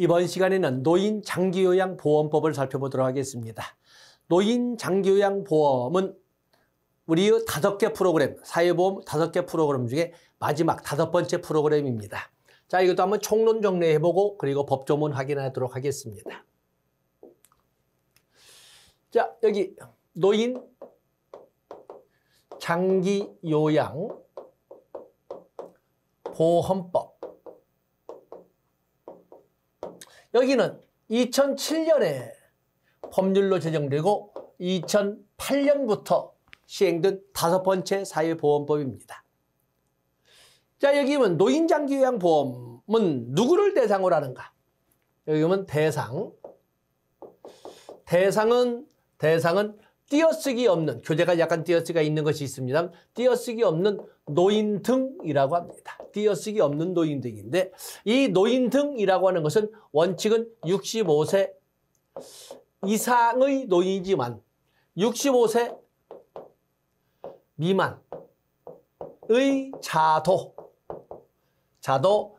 이번 시간에는 노인 장기요양보험법을 살펴보도록 하겠습니다. 노인 장기요양보험은 우리의 5개 프로그램, 사회보험 5개 프로그램 중에 마지막 5번째 프로그램입니다. 자, 이것도 한번 총론 정리해보고 그리고 법조문 확인하도록 하겠습니다. 자, 여기 노인 장기요양보험법. 여기는 2007년에 법률로 제정되고 2008년부터 시행된 5번째 사회보험법입니다. 자, 여기 보면 노인장기요양보험은 누구를 대상으로 하는가? 여기 보면 대상은 띄어쓰기 없는, 교재가 약간 띄어쓰기가 있는 것이 있습니다. 띄어쓰기 없는 노인 등이라고 합니다. 띄어쓰기 없는 노인 등인데, 이 노인 등이라고 하는 것은 원칙은 65세 이상의 노인이지만 65세 미만의 자도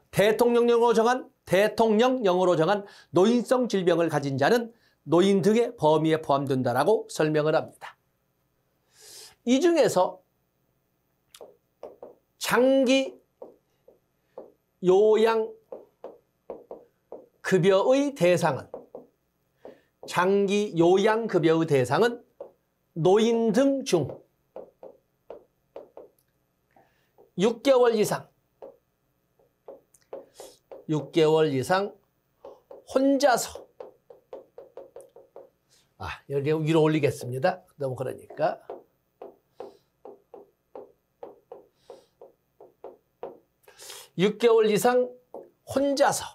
대통령령으로 정한 노인성 질병을 가진 자는 노인 등의 범위에 포함된다라고 설명을 합니다. 이 중에서 장기 요양급여의 대상은 노인 등 중 6개월 이상 혼자서, 여기 위로 올리겠습니다. 너무 그러니까. 6개월 이상 혼자서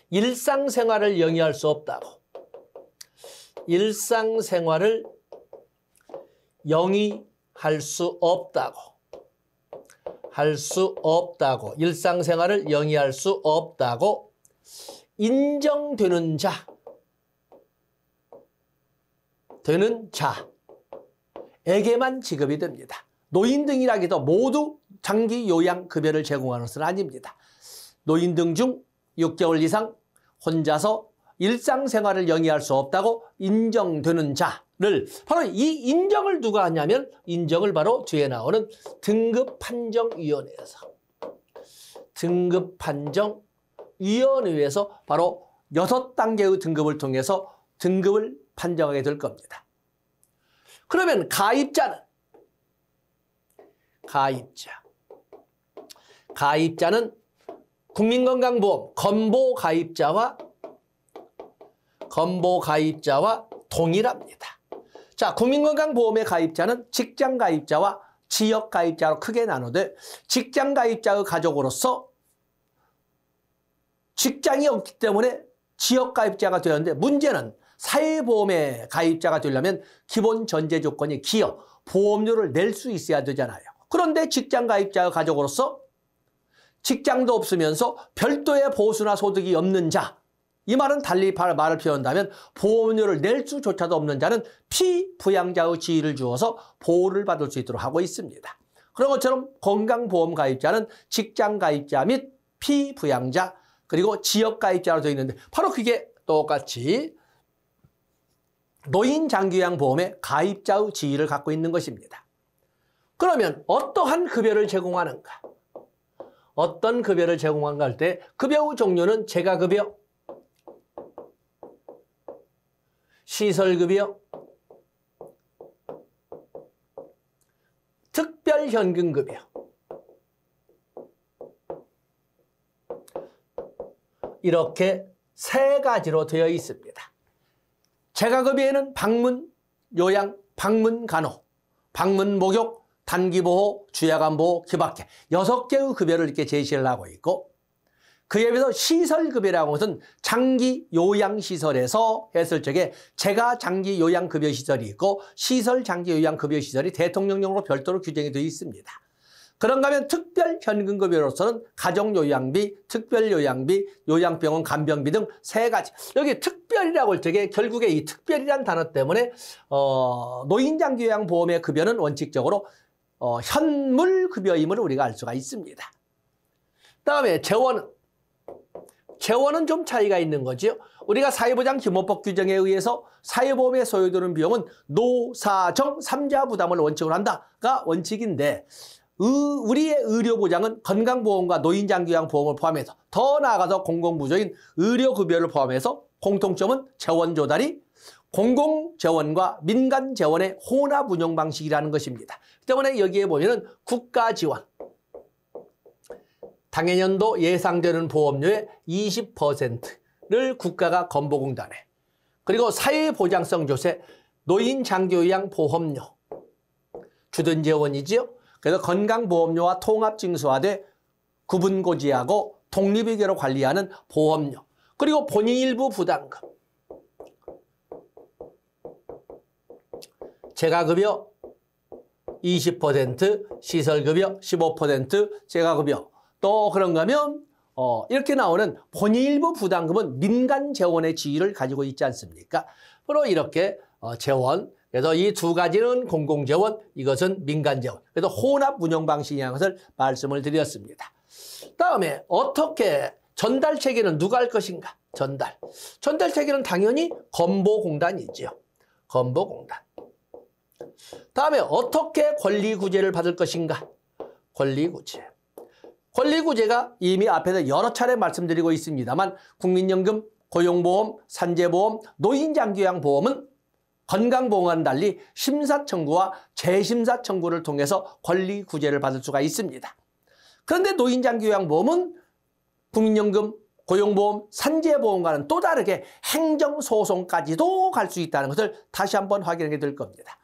일상생활을 영위할 수 없다고. 일상생활을 영위할 수 없다고 인정되는 자에게만 지급이 됩니다. 노인 등이라기도 모두 장기 요양급여를 제공하는 것은 아닙니다. 노인 등 중 6개월 이상 혼자서 일상생활을 영위할 수 없다고 인정되는 자를, 바로 이 인정을 누가 하냐면, 인정을 바로 뒤에 나오는 등급판정위원회에서 바로 6단계의 등급을 통해서 등급을 판정하게 될 겁니다. 그러면 가입자는 국민건강보험 건보가입자와 동일합니다. 자, 국민건강보험의 가입자는 직장가입자와 지역가입자로 크게 나누되, 직장가입자의 가족으로서 직장이 없기 때문에 지역가입자가 되었는데, 문제는 사회보험의 가입자가 되려면 기본 전제 조건이 기여, 보험료를 낼 수 있어야 되잖아요. 그런데 직장가입자의 가족으로서 직장도 없으면서 별도의 보수나 소득이 없는 자, 이 말은 달리 말을 표현한다면 보험료를 낼 수조차도 없는 자는 피부양자의 지위를 주어서 보호를 받을 수 있도록 하고 있습니다. 그런 것처럼 건강보험 가입자는 직장가입자 및 피부양자 그리고 지역가입자로 되어 있는데, 바로 그게 똑같이 노인장기요양보험의 가입자의 지위를 갖고 있는 것입니다. 그러면 어떠한 급여를 제공하는가? 어떤 급여를 제공하는가 할 때, 급여의 종류는 재가급여, 시설급여, 특별현금급여, 이렇게 3가지로 되어 있습니다. 재가급여에는 방문 요양, 방문 간호, 방문 목욕, 단기보호, 주야간보호, 기박해 6개의 급여를 이렇게 제시를 하고 있고, 그에 비해서 시설급여라고 하는 것은 장기요양시설에서 했을 적에 재가 장기요양급여시설이 있고, 시설 장기요양급여시설이 대통령령으로 별도로 규정이 되어 있습니다. 그런가 하면 특별현금급여로서는 가정요양비, 특별요양비, 요양병원 간병비 등 3가지. 여기 특별이라고 할 적에 결국에 이 특별이란 단어 때문에 노인장기요양보험의 급여는 원칙적으로 현물급여임을 우리가 알 수가 있습니다. 다음에 재원은 좀 차이가 있는 거죠. 우리가 사회보장 기본법 규정에 의해서 사회보험에 소요되는 비용은 노사정 3자 부담을 원칙으로 한다가 원칙인데 우리의 의료보장은 건강보험과 노인장기요양보험을 포함해서 더 나아가서 공공부조인 의료급여를 포함해서 공통점은 재원 조달이 공공재원과 민간재원의 혼합 운영 방식이라는 것입니다. 때문에 여기에 보면은 국가지원, 당해년도 예상되는 보험료의 20%를 국가가 건보공단에, 그리고 사회보장성 조세, 노인장기요양보험료 주둔 재원이지요. 그래서 건강보험료와 통합징수화돼 구분고지하고 독립유계로 관리하는 보험료, 그리고 본인 일부 부담금, 재가급여 20%, 시설급여 15%, 재가급여. 또 그런가 하면 이렇게 나오는 본인 일부 부담금은 민간 재원의 지위를 가지고 있지 않습니까? 바로 이렇게 재원, 그래서 이 두 가지는 공공재원, 이것은 민간재원. 그래서 혼합 운영 방식이라는 것을 말씀을 드렸습니다. 다음에 어떻게 전달 체계는 누가 할 것인가? 전달 체계는 당연히 건보공단이지요. 건보공단. 다음에 어떻게 권리구제를 받을 것인가? 권리구제가 이미 앞에서 여러 차례 말씀드리고 있습니다만 국민연금, 고용보험, 산재보험, 노인장기요양보험은 건강보험과는 달리 심사청구와 재심사청구를 통해서 권리구제를 받을 수가 있습니다. 그런데 노인장기요양보험은 국민연금, 고용보험, 산재보험과는 또 다르게 행정소송까지도 갈 수 있다는 것을 다시 한번 확인하게 될 겁니다.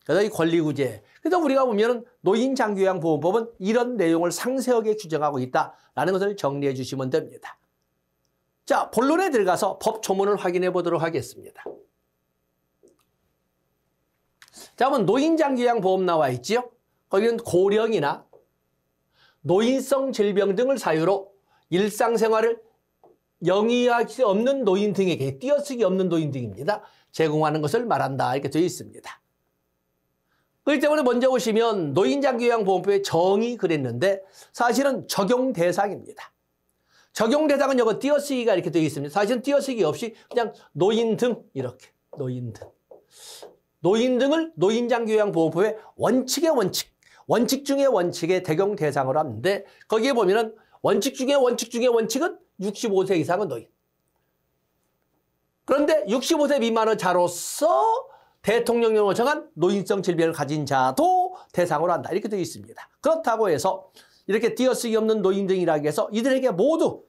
그래서 이 권리구제. 그래서 우리가 보면은 노인장기요양보험법은 이런 내용을 상세하게 규정하고 있다라는 것을 정리해 주시면 됩니다. 자, 본론에 들어가서 법 조문을 확인해 보도록 하겠습니다. 자, 그러면 노인장기요양보험 나와 있지요? 거기는 고령이나 노인성 질병 등을 사유로 일상생활을 영위할 수 없는 노인 등에게, 띄어쓰기 없는 노인 등입니다, 제공하는 것을 말한다, 이렇게 되어 있습니다. 그렇기 때문에 먼저 보시면 노인장기요양보험법의 정의 그랬는데 사실은 적용 대상입니다. 적용 대상은 여기 띄어쓰기가 이렇게 되어 있습니다. 사실은 띄어쓰기 없이 그냥 노인 등, 이렇게 노인 등을 노인장기요양보험법의 원칙의 원칙 중의 원칙의 적용 대상으로 하는데, 거기에 보면은 원칙 중의 원칙은 65세 이상은 노인. 그런데 65세 미만의 자로서 대통령령으로 정한 노인성 질병을 가진 자도 대상으로 한다, 이렇게 되어 있습니다. 그렇다고 해서 이렇게 띄어쓰기 없는 노인 등이라고 해서 이들에게 모두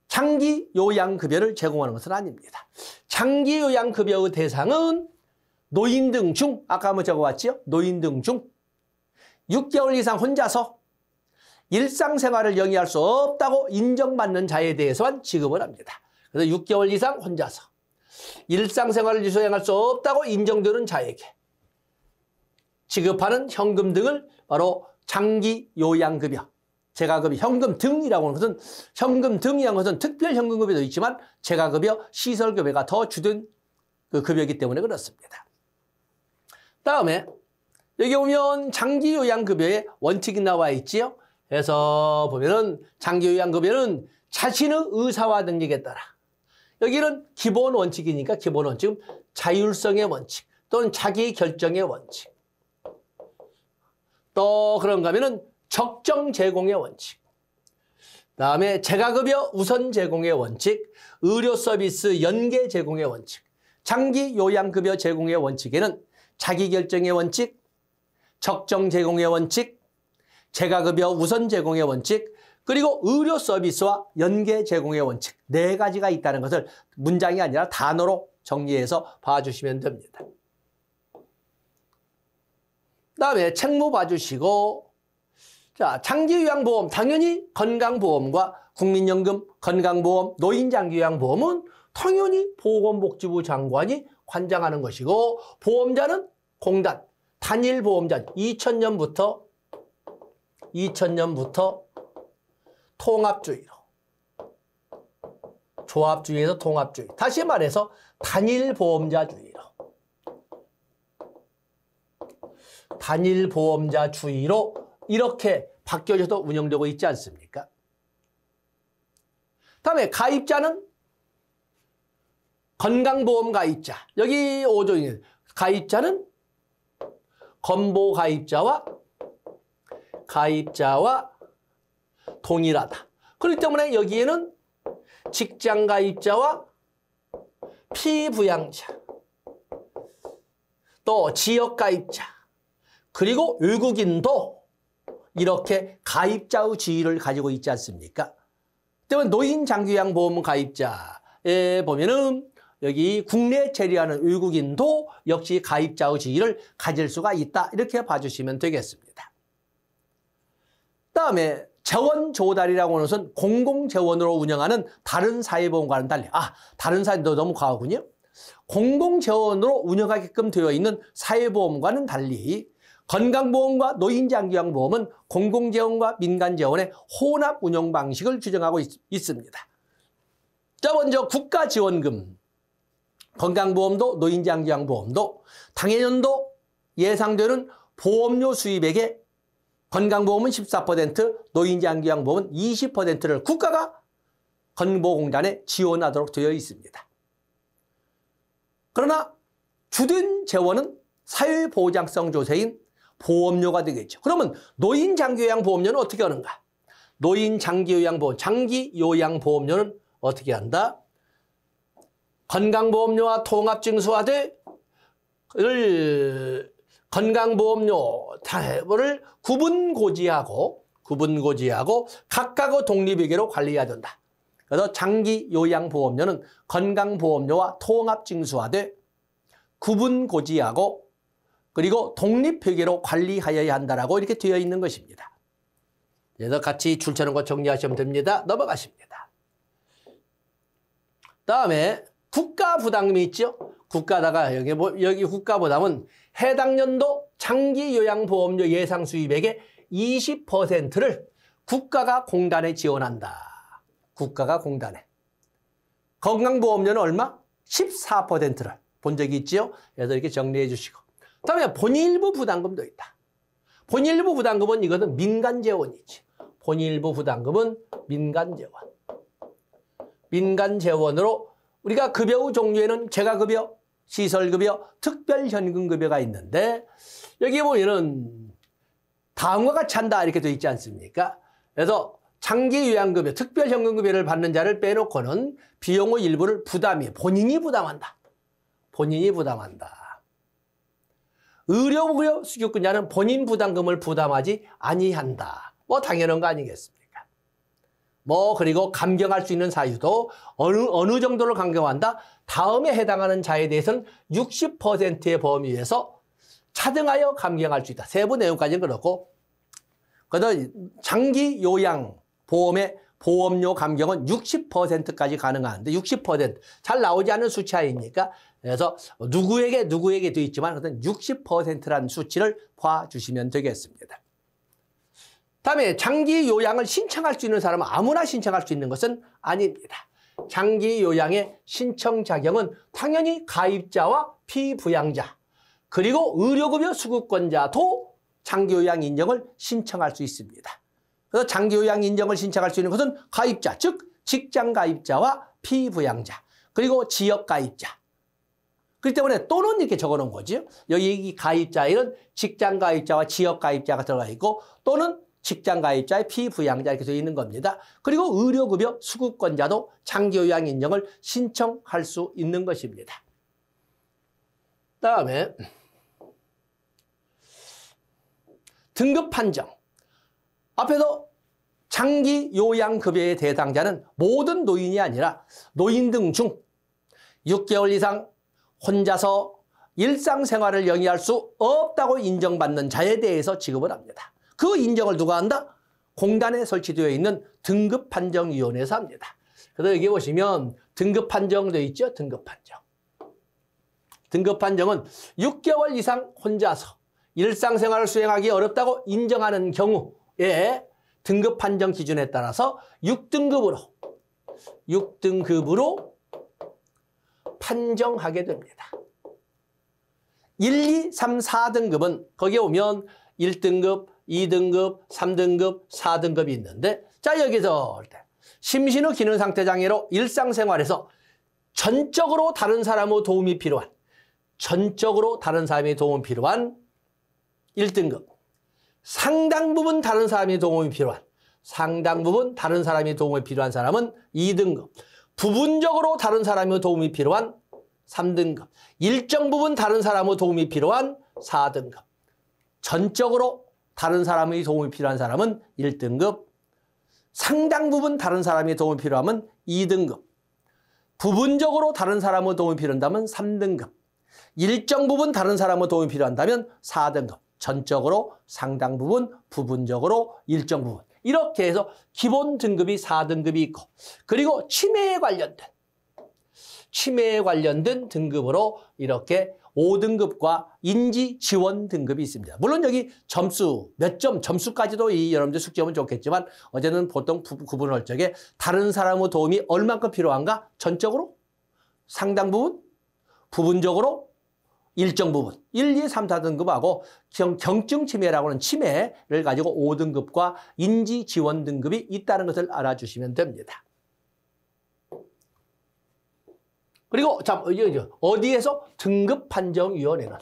장기요양급여를 제공하는 것은 아닙니다. 장기요양급여의 대상은 노인 등 중, 아까 한번 적어왔지요? 노인 등 중 6개월 이상 혼자서 일상생활을 영위할 수 없다고 인정받는 자에 대해서만 지급을 합니다. 그래서 6개월 이상 혼자서 일상생활을 수행할 수 없다고 인정되는 자에게 지급하는 현금 등을 바로 장기요양급여, 재가급여, 현금 등이라고 하는 것은, 현금 등이라는 것은 특별현금급여도 있지만 재가급여, 시설급여가 더 주된 그 급여이기 때문에 그렇습니다. 다음에 여기 보면 장기요양급여의 원칙이 나와 있지요. 그래서 보면은 장기요양급여는 자신의 의사와 능력에 따라, 여기는 기본 원칙이니까 기본 원칙은 자율성의 원칙 또는 자기 결정의 원칙, 또 그런가 하면은 적정 제공의 원칙, 다음에 재가급여 우선 제공의 원칙, 의료 서비스 연계 제공의 원칙, 장기 요양급여 제공의 원칙에는 자기 결정의 원칙, 적정 제공의 원칙, 재가급여 우선 제공의 원칙, 그리고 의료 서비스와 연계 제공의 원칙, 4가지가 있다는 것을 문장이 아니라 단어로 정리해서 봐주시면 됩니다. 다음에 책무 봐주시고, 자, 장기요양보험, 당연히 건강보험과 국민연금, 건강보험, 노인장기요양보험은 당연히 보건복지부 장관이 관장하는 것이고, 보험자는 공단, 단일보험자, 2000년부터 통합주의로, 조합주의에서 통합주의, 다시 말해서 단일보험자주의로 이렇게 바뀌어져서 운영되고 있지 않습니까? 다음에 가입자는 건강보험 가입자. 여기 5종이 가입자는 건보가입자와 동일하다. 그렇기 때문에 여기에는 직장가입자와 피부양자, 또 지역가입자, 그리고 외국인도 이렇게 가입자의 지위를 가지고 있지 않습니까? 때문에 노인장기요양보험 가입자에 보면은 여기 국내에 체류하는 외국인도 역시 가입자의 지위를 가질 수가 있다. 이렇게 봐주시면 되겠습니다. 다음에 재원조달이라고 하는 것은 공공재원으로 운영하는 다른 사회보험과는 달리, 다른 사회도 너무 과하군요. 공공재원으로 운영하게끔 되어 있는 사회보험과는 달리 건강보험과 노인장기요양보험은 공공재원과 민간재원의 혼합 운영 방식을 규정하고 있습니다. 자, 먼저 국가지원금. 건강보험도 노인장기요양보험도 당해년도 예상되는 보험료 수입액의 건강보험은 14%, 노인장기요양보험은 20%를 국가가 건보공단에 지원하도록 되어 있습니다. 그러나 주된 재원은 사회보장성 조세인 보험료가 되겠죠. 그러면 노인장기요양보험료는 어떻게 하는가? 노인장기요양보험, 장기요양보험료는 어떻게 한다? 건강보험료와 통합징수화를 건강보험료를 구분고지하고 각각의 독립회계로 관리해야 된다. 그래서 장기요양보험료는 건강보험료와 통합징수화돼 구분고지하고 그리고 독립회계로 관리하여야 한다라고 이렇게 되어 있는 것입니다. 그래서 같이 줄쳐놓은 거 정리하시면 됩니다. 넘어가십니다. 다음에 국가부담금이 있죠. 국가다가 여기 국가부담은 해당 연도 장기요양보험료 예상 수입액의 20%를 국가가 공단에 지원한다. 국가가 공단에. 건강보험료는 얼마? 14%를 본 적이 있죠. 그래서 이렇게 정리해 주시고. 다음에 본일부 부담금도 있다. 본일부 부담금은 이것은 민간재원이지. 본일부 부담금은 민간재원. 민간재원으로 우리가 급여의 종류에는 재가급여, 시설급여, 특별현금급여가 있는데 여기 보면은 다음과 같이 한다 이렇게 되어 있지 않습니까? 그래서 장기요양급여, 특별현금급여를 받는 자를 빼놓고는 비용의 일부를 본인이 부담한다. 본인이 부담한다. 의료급여 수급자는 본인 부담금을 부담하지 아니한다. 뭐 당연한 거 아니겠습니까? 그리고 감경할 수 있는 사유도 어느 정도를 감경한다? 다음에 해당하는 자에 대해서는 60%의 범위에서 차등하여 감경할 수 있다. 세부 내용까지는 그렇고, 그래서 장기요양보험의 보험료 감경은 60%까지 가능한데 60% 잘 나오지 않은 수치 아닙니까? 그래서 누구에게 되어 있지만 60%라는 수치를 봐주시면 되겠습니다. 다음에 장기요양을 신청할 수 있는 사람은 아무나 신청할 수 있는 것은 아닙니다. 장기요양의 신청 자격은 당연히 가입자와 피부양자 그리고 의료급여 수급권자도 장기요양 인정을 신청할 수 있습니다. 그래서 장기요양 인정을 신청할 수 있는 것은 가입자, 즉 직장가입자와 피부양자 그리고 지역가입자. 그렇기 때문에 또는 이렇게 적어놓은 거죠. 여기 가입자에는 직장가입자와 지역가입자가 들어가 있고 또는 직장가입자의 피부양자 이렇게 되어 있는 겁니다. 그리고 의료급여 수급권자도 장기요양 인정을 신청할 수 있는 것입니다. 다음에 등급 판정. 앞에서 장기요양급여의 대상자는 모든 노인이 아니라 노인 중 6개월 이상 혼자서 일상생활을 영위할 수 없다고 인정받는 자에 대해서 지급을 합니다. 그 인정을 누가 한다? 공단에 설치되어 있는 등급판정위원회에서 합니다. 그래서 여기 보시면 등급판정되어 있죠? 등급판정. 등급판정은 6개월 이상 혼자서 일상생활을 수행하기 어렵다고 인정하는 경우에 등급판정 기준에 따라서 6등급으로 판정하게 됩니다. 1, 2, 3, 4등급은 거기에 오면 1등급, 2등급, 3등급, 4등급이 있는데 자 여기서 심신의 기능 상태 장애로 일상생활에서 전적으로 다른 사람의 도움이 필요한 1등급, 상당 부분 다른 사람의 도움이 필요한 사람은 2등급, 부분적으로 다른 사람의 도움이 필요한 3등급, 일정 부분 다른 사람의 도움이 필요한 4등급, 전적으로 다른 사람의 도움이 필요한 사람은 1등급, 상당 부분 다른 사람의 도움이 필요하면 2등급, 부분적으로 다른 사람의 도움이 필요한다면 3등급, 일정 부분 다른 사람의 도움이 필요한다면 4등급, 전적으로, 상당 부분, 부분적으로, 일정 부분. 이렇게 해서 기본 등급이 4등급이 있고 그리고 치매에 관련된 등급으로 이렇게 5등급과 인지 지원 등급이 있습니다. 물론 여기 점수, 몇 점, 점수까지도 여러분들 숙지하면 좋겠지만 어제는 보통 구분할 적에 다른 사람의 도움이 얼만큼 필요한가? 전적으로, 상당 부분, 부분적으로, 일정 부분. 1, 2, 3, 4등급하고 경증 치매라고 하는 치매를 가지고 5등급과 인지 지원 등급이 있다는 것을 알아주시면 됩니다. 그리고 참 어디에서 등급판정위원회는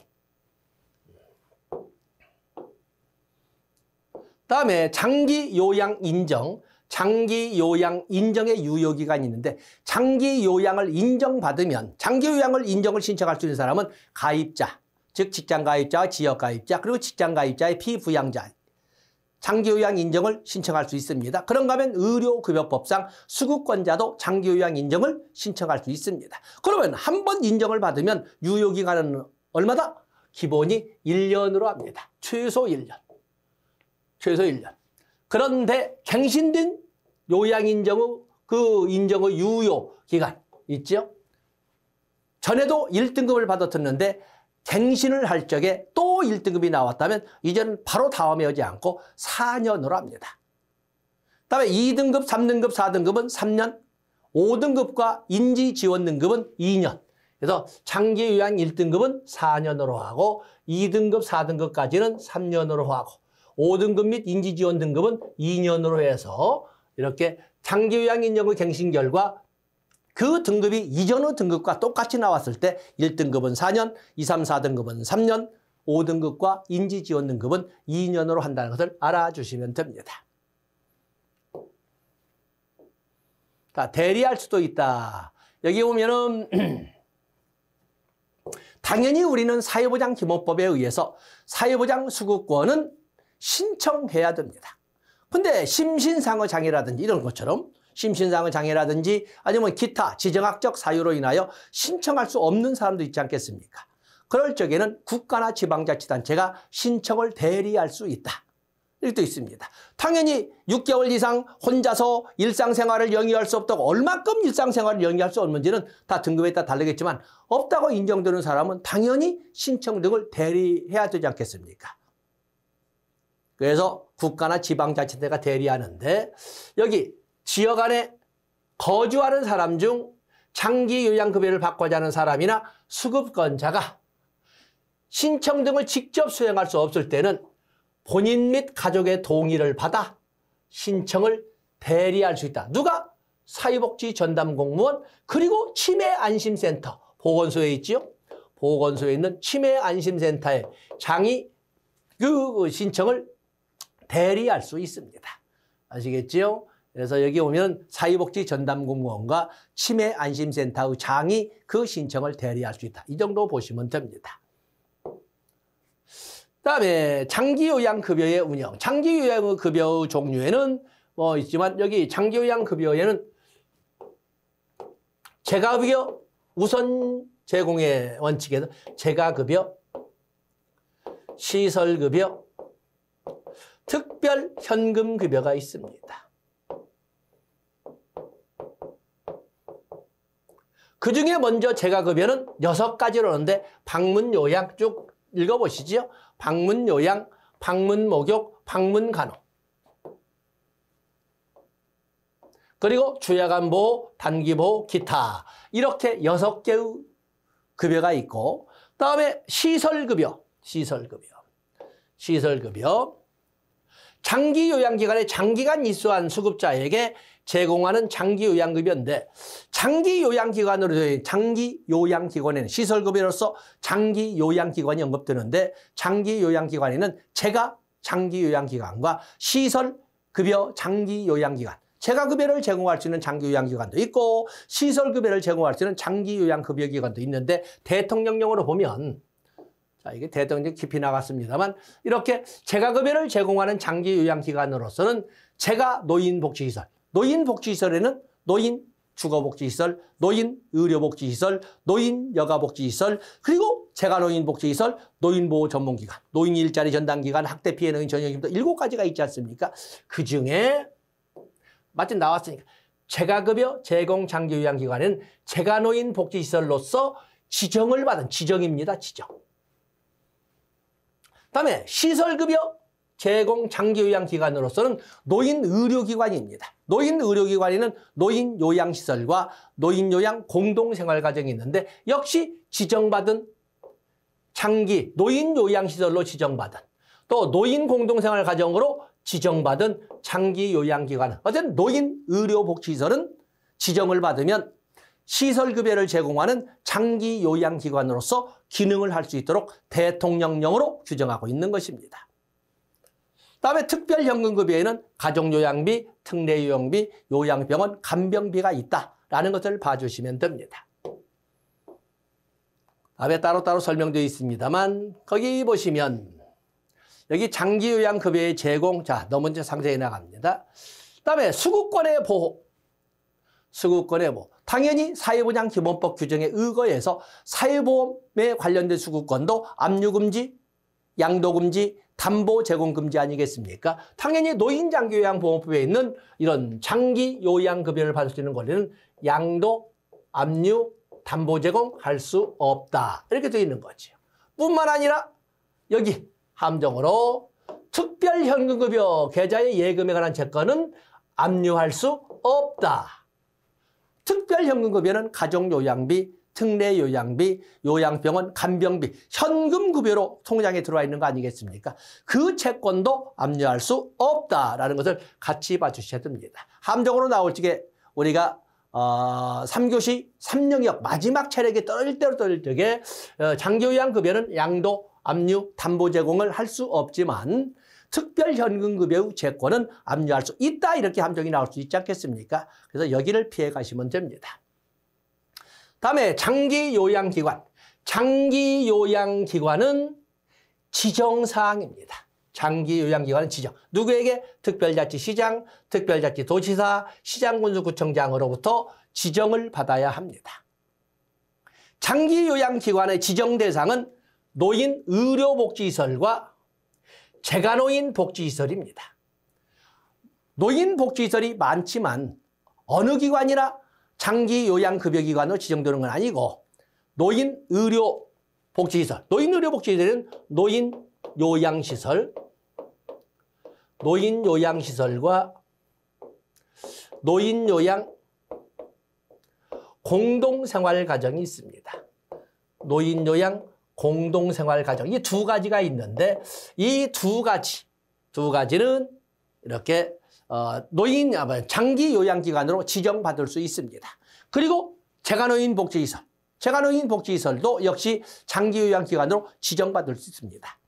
다음에 장기요양 인정의 유효기간이 있는데 장기요양을 인정을 신청할 수 있는 사람은 가입자, 즉 직장가입자, 지역가입자, 그리고 직장가입자의 피부양자, 장기요양 인정을 신청할 수 있습니다. 그런가 하면 의료급여법상 수급권자도 장기요양 인정을 신청할 수 있습니다. 그러면 한 번 인정을 받으면 유효기간은 얼마다? 기본이 1년으로 합니다. 최소 1년. 그런데 갱신된 요양인정의 인정의 유효기간 있죠? 전에도 1등급을 받았었는데 갱신을 할 적에 또 1등급이 나왔다면 이제는 바로 다음에 오지 않고 4년으로 합니다. 그다음에 2등급, 3등급, 4등급은 3년, 5등급과 인지지원 등급은 2년. 그래서 장기요양 1등급은 4년으로 하고 2등급, 4등급까지는 3년으로 하고 5등급 및 인지지원 등급은 2년으로 해서 이렇게 장기요양 인정의 갱신 결과 그 등급이 이전의 등급과 똑같이 나왔을 때 1등급은 4년, 2, 3, 4등급은 3년, 5등급과 인지지원 등급은 2년으로 한다는 것을 알아주시면 됩니다. 자, 대리할 수도 있다. 여기 보면은 당연히 우리는 사회보장기본법에 의해서 사회보장 수급권은 신청해야 됩니다. 근데 심신상의 장애라든지 이런 것처럼 심신상의 장애라든지 아니면 기타 지정학적 사유로 인하여 신청할 수 없는 사람도 있지 않겠습니까? 그럴 적에는 국가나 지방자치단체가 신청을 대리할 수 있다. 이것도 있습니다. 당연히 6개월 이상 혼자서 일상생활을 영위할 수 없다고 얼마큼 일상생활을 영위할 수 없는지는 다 등급에 따라 다르겠지만 없다고 인정되는 사람은 당연히 신청 등을 대리해야 되지 않겠습니까? 그래서 국가나 지방자치단체가 대리하는데 여기 지역 안에 거주하는 사람 중 장기요양급여를 받고자 하는 사람이나 수급권자가 신청 등을 직접 수행할 수 없을 때는 본인 및 가족의 동의를 받아 신청을 대리할 수 있다. 누가? 사회복지 전담 공무원 그리고 치매안심센터 보건소에 있지요. 보건소에 있는 치매안심센터의 장이 그 신청을 대리할 수 있습니다. 아시겠지요? 그래서 여기 오면 사회복지 전담 공무원과 치매안심센터의 장이 그 신청을 대리할 수 있다. 이 정도 보시면 됩니다. 그다음에 장기요양급여의 운영. 장기요양급여 종류에는 뭐 있지만 여기 장기요양급여에는 재가급여 우선 제공의 원칙에서 재가급여, 시설급여, 특별 현금급여가 있습니다. 그중에 먼저 재가급여는 6가지로 하는데 방문요양 쭉 읽어보시죠. 방문요양, 방문목욕, 방문간호. 그리고 주야간보호, 단기보호, 기타. 이렇게 6개의 급여가 있고 그다음에 시설급여. 장기 요양기관에 장기간 입소한 수급자에게 제공하는 장기 요양급여인데 장기 요양기관으로 되어 장기 요양기관에는 시설급여로서 장기 요양기관이 언급되는데 장기 요양기관에는 재가 장기 요양기관과 시설급여 장기 요양기관 재가급여를 제공할 수 있는 장기 요양기관도 있고 시설급여를 제공할 수 있는 장기 요양급여기관도 있는데 대통령령으로 보면 자, 이게 대통령 깊이 나갔습니다만 이렇게 재가급여를 제공하는 장기 요양기관으로서는 재가 노인복지시설, 노인복지시설에는 노인 주거복지시설, 노인 의료복지시설, 노인 여가복지시설, 그리고 재가노인복지시설, 노인보호 전문기관, 노인 일자리 전담기관, 학대 피해 노인 전용기관도 7가지가 있지 않습니까? 그중에 마침 나왔으니까 재가급여 제공 장기 요양기관은 재가노인복지시설로서 지정을 받은 지정입니다. 지정. 그다음에 시설급여 제공 장기요양기관으로서는 노인의료기관입니다. 노인의료기관에는 노인요양시설과 노인요양 공동생활가정이 있는데 역시 지정받은 장기 노인요양시설로 지정받은 또 노인공동생활가정으로 지정받은 장기요양기관은 어쨌든 노인의료복지시설은 지정을 받으면 시설급여를 제공하는 장기요양기관으로서 기능을 할 수 있도록 대통령령으로 규정하고 있는 것입니다. 다음에 특별현금급여에는 가족요양비, 특례요양비, 요양병원, 간병비가 있다라는 것을 봐주시면 됩니다. 다음에 따로따로 설명되어 있습니다만 거기 보시면 여기 장기요양급여의 제공, 자 너무 이제 상세히 나갑니다. 다음에 수급권의 보호, 수급권의 보호. 당연히 사회보장기본법 규정에 의거해서 사회보험에 관련된 수급권도 압류금지, 양도금지, 담보 제공금지 아니겠습니까? 당연히 노인장기요양보험법에 있는 이런 장기요양급여를 받을 수 있는 권리는 양도, 압류, 담보 제공할 수 없다. 이렇게 되어 있는 거죠. 뿐만 아니라 여기 함정으로 특별현금급여 계좌의 예금에 관한 채권은 압류할 수 없다. 특별현금급여는 가족요양비, 특례요양비, 요양병원, 간병비, 현금급여로 통장에 들어와 있는 거 아니겠습니까? 그 채권도 압류할 수 없다라는 것을 같이 봐주셔야 됩니다. 함정으로 나올 적에 우리가 3교시 3영역 마지막 차례에 떨릴 적에 장기요양급여는 양도, 압류, 담보 제공을 할 수 없지만 특별현금급여의 채권은 압류할 수 있다 이렇게 함정이 나올 수 있지 않겠습니까? 그래서 여기를 피해 가시면 됩니다. 다음에 장기요양기관. 장기요양기관은 지정사항입니다. 장기요양기관은 지정. 누구에게? 특별자치시장, 특별자치도지사, 시장군수구청장으로부터 지정을 받아야 합니다. 장기요양기관의 지정 대상은 노인의료복지시설과 재가노인복지시설입니다. 노인복지시설이 많지만 어느 기관이나 장기요양급여기관으로 지정되는 건 아니고 노인의료복지시설, 노인의료복지시설은 노인요양시설, 노인요양시설과 노인요양 공동생활가정이 있습니다. 노인요양 공동생활가정 이 2가지가 있는데 이 두 가지는 이렇게 장기요양기관으로 지정받을 수 있습니다. 그리고 재가노인복지시설, 재가노인복지시설도 역시 장기요양기관으로 지정받을 수 있습니다.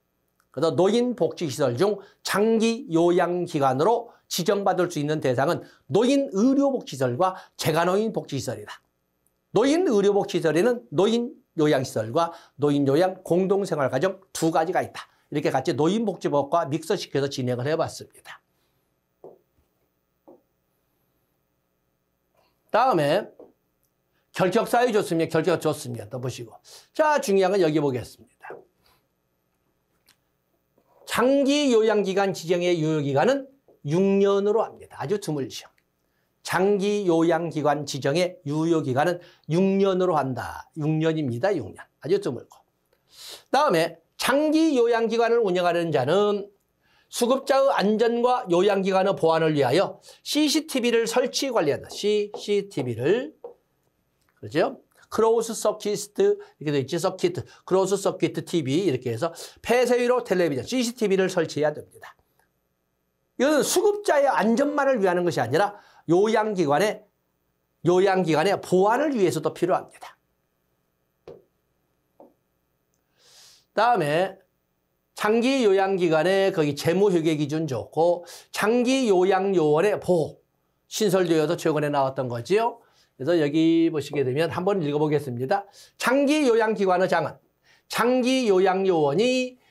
그래서 노인복지시설 중 장기요양기관으로 지정받을 수 있는 대상은 노인의료복지시설과 재가노인복지시설이다. 노인의료복지시설에는 노인요양시설과 노인요양 공동생활가정 2가지가 있다. 이렇게 같이 노인복지법과 믹서시켜서 진행을 해봤습니다. 다음에 결격사유 좋습니다. 결격 좋습니다. 또 보시고. 자, 중요한 건 여기 보겠습니다. 장기요양기관 지정의 유효기간은 6년으로 합니다. 아주 드물죠. 장기요양기관 지정의 유효기간은 6년으로 한다. 6년입니다. 6년. 아주 드물고. 다음에 장기요양기관을 운영하는 자는 수급자의 안전과 요양기관의 보안을 위하여 CCTV를 설치 관리한다. CCTV를. 그렇죠? 크로스 서킷 이렇게 돼 있지. 서킷, 크로스 서킷 TV 이렇게 해서 폐쇄위로 텔레비전, CCTV를 설치해야 됩니다. 이것은 수급자의 안전만을 위한 것이 아니라 요양기관의 보안을 위해서도 필요합니다. 다음에 장기 요양기관의 거기 재무회계 기준 좋고 장기 요양요원의 보호 신설되어서 최근에 나왔던 거지요. 그래서 여기 보시게 되면 한번 읽어보겠습니다. 장기 요양기관의 장은 장기 요양요원이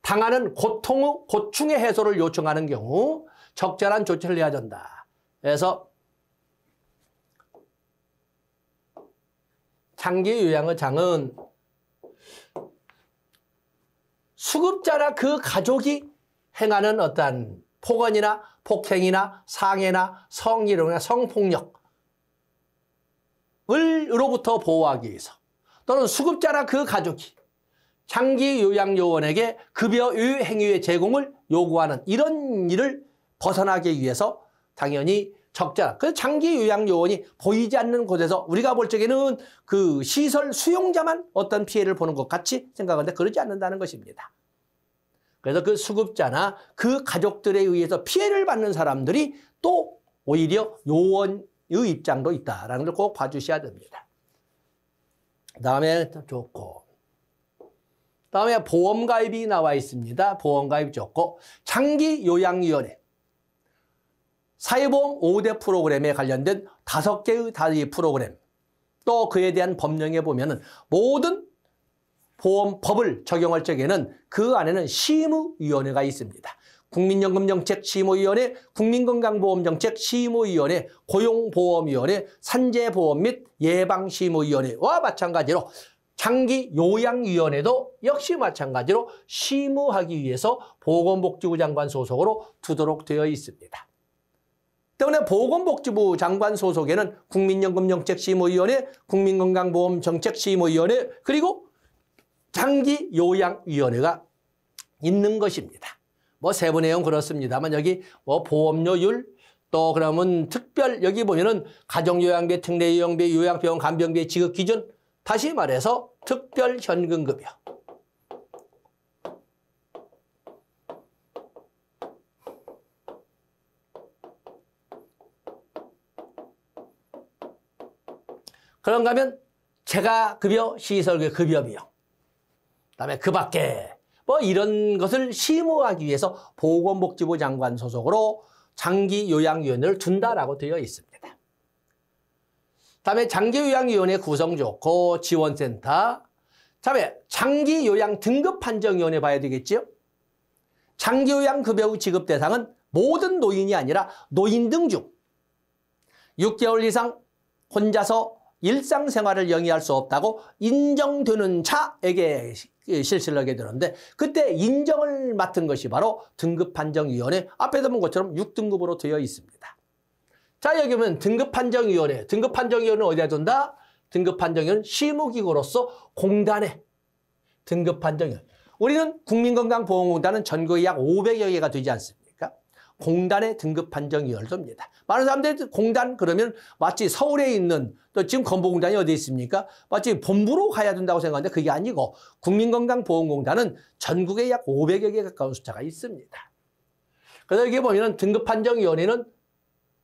당하는 고충의 해소를 요청하는 경우 적절한 조치를 해야 된다. 그래서 장기 요양의 장은 수급자나 그 가족이 행하는 어떠한 폭언이나 폭행이나 상해나 성희롱이나 성폭력으로부터 보호하기 위해서 또는 수급자나 그 가족이 장기 요양요원에게 급여 유예 행위의 제공을 요구하는 이런 일을 벗어나기 위해서 당연히 적절한 그 장기 요양요원이 보이지 않는 곳에서 우리가 볼 적에는 그 시설 수용자만 어떤 피해를 보는 것 같이 생각하는데 그러지 않는다는 것입니다. 그래서 그 수급자나 그 가족들에 의해서 피해를 받는 사람들이 또 오히려 요원의 입장도 있다라는 걸 꼭 봐주셔야 됩니다. 다음에 좋고 다음에 보험가입이 나와 있습니다. 보험가입 좋고 장기요양위원회 사회보험 5대 프로그램에 관련된 5개의 다의 프로그램 또 그에 대한 법령에 보면은 모든 보험법을 적용할 적에는 그 안에는 심의위원회가 있습니다. 국민연금정책심의위원회, 국민건강보험정책심의위원회, 고용보험위원회, 산재보험 및 예방심의위원회와 마찬가지로 장기요양위원회도 역시 마찬가지로 심의하기 위해서 보건복지부 장관 소속으로 두도록 되어 있습니다. 때문에 보건복지부 장관 소속에는 국민연금정책심의위원회, 국민건강보험정책심의위원회 그리고 장기요양위원회가 있는 것입니다. 뭐 세부 내용 그렇습니다만 여기 뭐 보험료율 또 그러면 특별 여기 보면은 가정요양비, 특례요양비, 요양병원 간병비 지급 기준 다시 말해서 특별 현금급여. 그런가 하면 재가급여, 시설비 급여 비용. 그다음에 그 밖에 뭐 이런 것을 심의하기 위해서 보건복지부 장관 소속으로 장기요양위원회를 둔다라고 되어 있습니다. 다음에 장기요양위원회 구성 좋고 지원센터. 다음에 장기요양 등급판정위원회 봐야 되겠죠. 장기요양급여의 지급 대상은 모든 노인이 아니라 노인 중 6개월 이상 혼자서 일상생활을 영위할 수 없다고 인정되는 자에게 실시를 하게 되는데 그때 인정을 맡은 것이 바로 등급판정위원회 앞에서 본 것처럼 6등급으로 되어 있습니다. 자 여기 보면 등급판정위원회. 등급판정위원회는 어디에 둔다? 등급판정위원회는 심의기구로서 공단에 등급판정위원회. 우리는 국민건강보험공단은 전국에 약 500여 개가 되지 않습니까? 공단의 등급판정위원회를 둡니다. 많은 사람들이 공단 그러면 마치 서울에 있는 또 지금 건보공단이 어디 있습니까? 마치 본부로 가야 된다고 생각하는데 그게 아니고 국민건강보험공단은 전국에 약 500여 개 가까운 숫자가 있습니다. 그래서 여기 보면 등급판정위원회는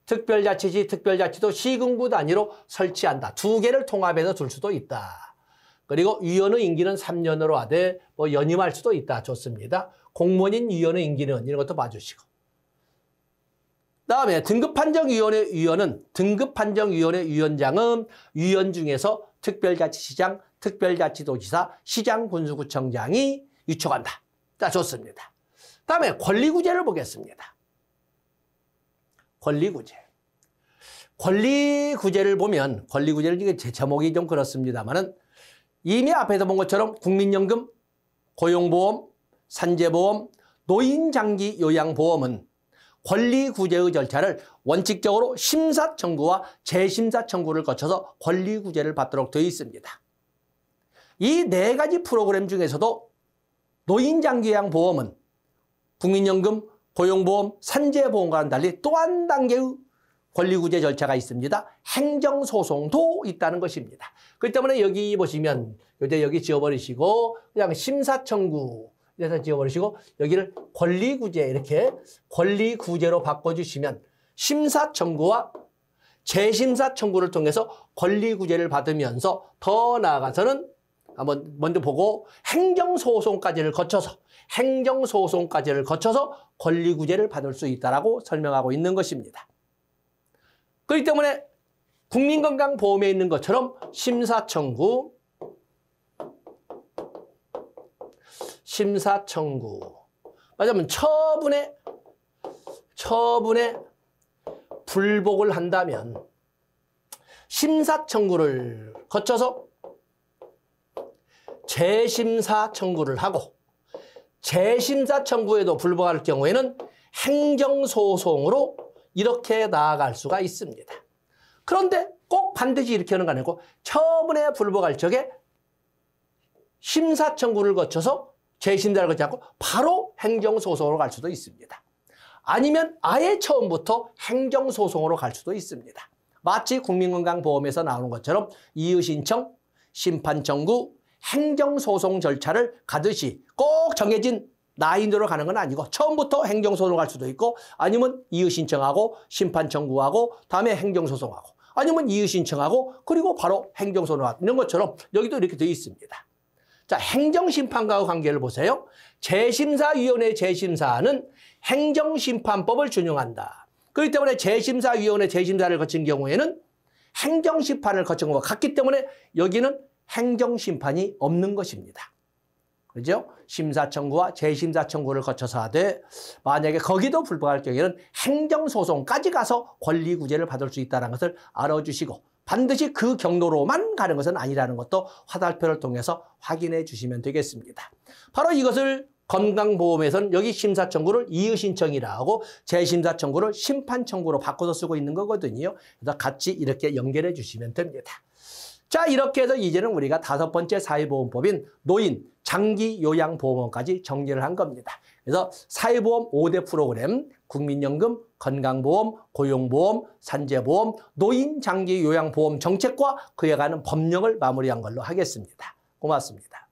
특별자치시, 특별자치도 시군구 단위로 설치한다. 2개를 통합해서 둘 수도 있다. 그리고 위원의 임기는 3년으로 하되 뭐 연임할 수도 있다. 좋습니다. 공무원인 위원의 임기는 이런 것도 봐주시고. 다음에 등급판정위원회 위원은 등급판정위원회 위원장은 위원 중에서 특별자치시장, 특별자치도지사, 시장군수구청장이 위촉한다. 자, 좋습니다. 다음에 권리구제를 보겠습니다. 권리구제. 권리구제를 보면 권리구제를 이게 제목이 좀 그렇습니다만은 이미 앞에서 본 것처럼 국민연금, 고용보험, 산재보험, 노인장기요양보험은 권리구제의 절차를 원칙적으로 심사 청구와 재심사 청구를 거쳐서 권리구제를 받도록 되어 있습니다. 이 4가지 프로그램 중에서도 노인장기요양보험은 국민연금, 고용보험, 산재보험과는 달리 또 한 단계의 권리구제 절차가 있습니다. 행정소송도 있다는 것입니다. 그렇기 때문에 여기 보시면 여기 지워버리시고 그냥 심사청구 이래서 지워버리시고 여기를 권리구제 이렇게 권리구제로 바꿔주시면 심사청구와 재심사 청구를 통해서 권리구제를 받으면서 더 나아가서는 한번 먼저 보고 행정소송까지를 거쳐서 권리구제를 받을 수 있다라고 설명하고 있는 것입니다. 그렇기 때문에 국민건강보험에 있는 것처럼 심사청구 맞으면 처분에 불복을 한다면 심사청구를 거쳐서 재심사 청구를 하고 재심사 청구에도 불복할 경우에는 행정소송으로 이렇게 나아갈 수가 있습니다. 그런데 꼭 반드시 이렇게 하는 거 아니고 처분에 불복할 적에 심사 청구를 거쳐서 재심사를 거치지 않고 바로 행정소송으로 갈 수도 있습니다. 아니면 아예 처음부터 행정소송으로 갈 수도 있습니다. 마치 국민건강보험에서 나오는 것처럼 이의신청, 심판청구, 행정소송 절차를 가듯이 꼭 정해진 라인으로 가는 건 아니고 처음부터 행정소송을 갈 수도 있고 아니면 이의신청하고 심판청구하고 다음에 행정소송하고 아니면 이의신청하고 그리고 바로 행정소송하고 이런 것처럼 여기도 이렇게 되어 있습니다. 자, 행정심판과의 관계를 보세요. 재심사위원회 재심사는 행정심판법을 준용한다. 그렇기 때문에 재심사위원회 재심사를 거친 경우에는 행정심판을 거친 것과 같기 때문에 여기는 행정심판이 없는 것입니다. 그죠? 심사청구와 재심사청구를 거쳐서 하되 만약에 거기도 불복할 경우에는 행정소송까지 가서 권리구제를 받을 수 있다는 것을 알아주시고 반드시 그 경로로만 가는 것은 아니라는 것도 화살표를 통해서 확인해 주시면 되겠습니다. 바로 이것을 건강보험에서는 여기 심사청구를 이의신청이라 하고 재심사청구를 심판청구로 바꿔서 쓰고 있는 거거든요. 그래서 같이 이렇게 연결해 주시면 됩니다. 자, 이렇게 해서 이제는 우리가 5번째 사회보험법인 노인, 장기 요양보험까지 정리를 한 겁니다. 그래서 사회보험 5대 프로그램, 국민연금, 건강보험, 고용보험, 산재보험, 노인, 장기 요양보험 정책과 그에 관한 법령을 마무리한 걸로 하겠습니다. 고맙습니다.